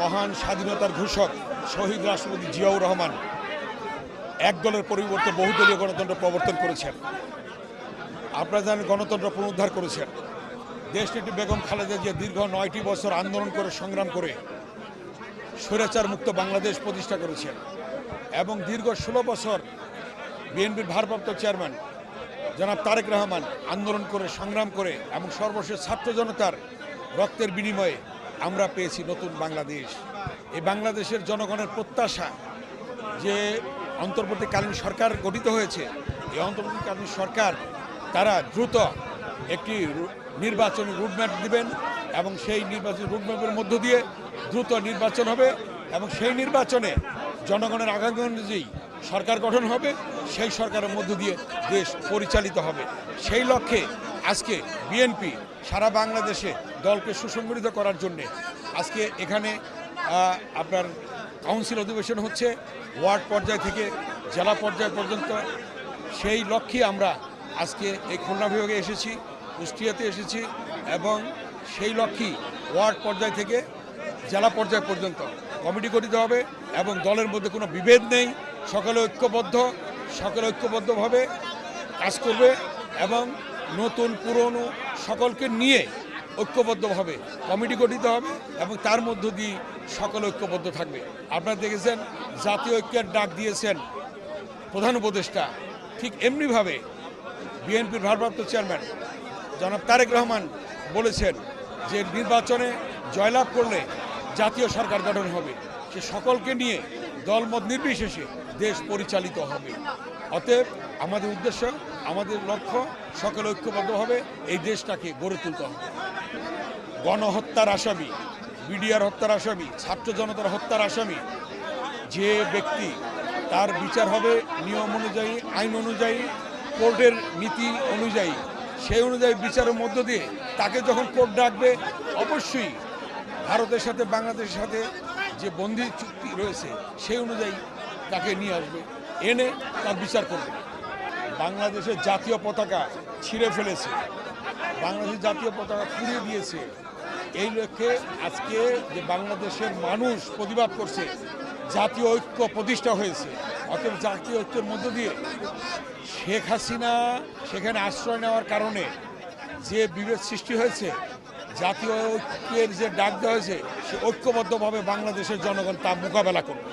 মহান স্বাধীনতার ঘোষক শহীদ রাষ্ট্রপতি জিয়াউর রহমান এক দলের পরিবর্তে বহুদলীয় গণতন্ত্র প্রবর্তন করেছেন। আপনারা জানেন গণতন্ত্র পুনরুদ্ধার করেছেন। দেশনেত্রী বেগম খালেদা জিয়া দীর্ঘ 9টি বছর আন্দোলন করে সংগ্রাম করে স্বৈরাচার মুক্ত বাংলাদেশ প্রতিষ্ঠা করেছেন এবং দীর্ঘ 16 বছর বিএনপির ভারপ্রাপ্ত চেয়ারম্যান জনাব তারেক রহমান আন্দোলন করে সংগ্রাম করে এবং সর্বশেষ ছাত্র জনতার রক্তের বিনিময়ে আমরা পেয়েছি নতুন বাংলাদেশ। এই বাংলাদেশের জনগণের প্রত্যাশা যে অন্তর্বর্তীকালীন সরকার গঠিত হয়েছে, এই অন্তর্বর্তীকালীন সরকার তারা দ্রুত একটি নির্বাচনী রুটম্যাপ দিবেন এবং সেই নির্বাচনী রুটম্যাপের মধ্য দিয়ে দ্রুত নির্বাচন হবে এবং সেই নির্বাচনে জনগণের আকাঙ্ক্ষা অনুযায়ী সরকার গঠন হবে, সেই সরকারের মধ্য দিয়ে দেশ পরিচালিত হবে। সেই লক্ষ্যে আজকে বিএনপি সারা বাংলাদেশে দলকে সুসংগঠিত করার জন্যে আজকে এখানে আপনার কাউন্সিল অধিবেশন হচ্ছে, ওয়ার্ড পর্যায় থেকে জেলা পর্যায় পর্যন্ত। সেই লক্ষ্যে আমরা আজকে এই খুলনা বিভাগে এসেছি, কুষ্টিয়াতে এসেছি এবং সেই লক্ষ্যেই ওয়ার্ড পর্যায় থেকে জেলা পর্যায় পর্যন্ত কমিটি গঠিত হবে এবং দলের মধ্যে কোনো বিভেদ নেই, সকলে ঐক্যবদ্ধভাবে কাজ করবে এবং নতুন পুরনো সকলকে নিয়ে ঐক্যবদ্ধভাবে কমিটি গঠিত হবে এবং তার মধ্য দিয়ে সকলে ঐক্যবদ্ধ থাকবে। আপনারা দেখেছেন জাতীয় ঐক্যের ডাক দিয়েছেন প্রধান উপদেষ্টা, ঠিক এমনিভাবে বিএনপির ভারপ্রাপ্ত চেয়ারম্যান জনাব তারেক রহমান বলেছেন যে নির্বাচনে জয়লাভ করলে জাতীয় সরকার গঠন হবে, সে সকলকে নিয়ে দলমত নির্বিশেষে দেশ পরিচালিত হবে। অতএব আমাদের উদ্দেশ্য, আমাদের লক্ষ্য সকলে ঐক্যবদ্ধভাবে এই দেশটাকে গড়ে তুলতে হবে। গণহত্যার আসামি, বিডিআর হত্যার আসামি, ছাত্র জনতার হত্যার আসামি যে ব্যক্তি, তার বিচার হবে নিয়ম অনুযায়ী, আইন অনুযায়ী, কোর্টের নীতি অনুযায়ী। সেই অনুযায়ী বিচারের মধ্য দিয়ে তাকে যখন কোর্ট ডাকবে, অবশ্যই ভারতের সাথে বাংলাদেশের সাথে যে বন্দি চুক্তি রয়েছে সেই অনুযায়ী তাকে নিয়ে আসবে, এনে তার বিচার করবে। বাংলাদেশের জাতীয় পতাকা ছিঁড়ে ফেলেছে, বাংলাদেশের জাতীয় পতাকা পুড়িয়ে দিয়েছে। এই লক্ষ্যে আজকে যে বাংলাদেশের মানুষ প্রতিবাদ করছে, জাতীয় ঐক্য প্রতিষ্ঠা হয়েছে। অতএব জাতীয় ঐক্যের মধ্য দিয়ে শেখ হাসিনা সেখানে আশ্রয় নেওয়ার কারণে যে বিভেদ সৃষ্টি হয়েছে, জাতীয় ঐক্যের যে ডাক দেওয়া হয়েছে, সে ঐক্যবদ্ধভাবে বাংলাদেশের জনগণ তা মোকাবেলা করবে।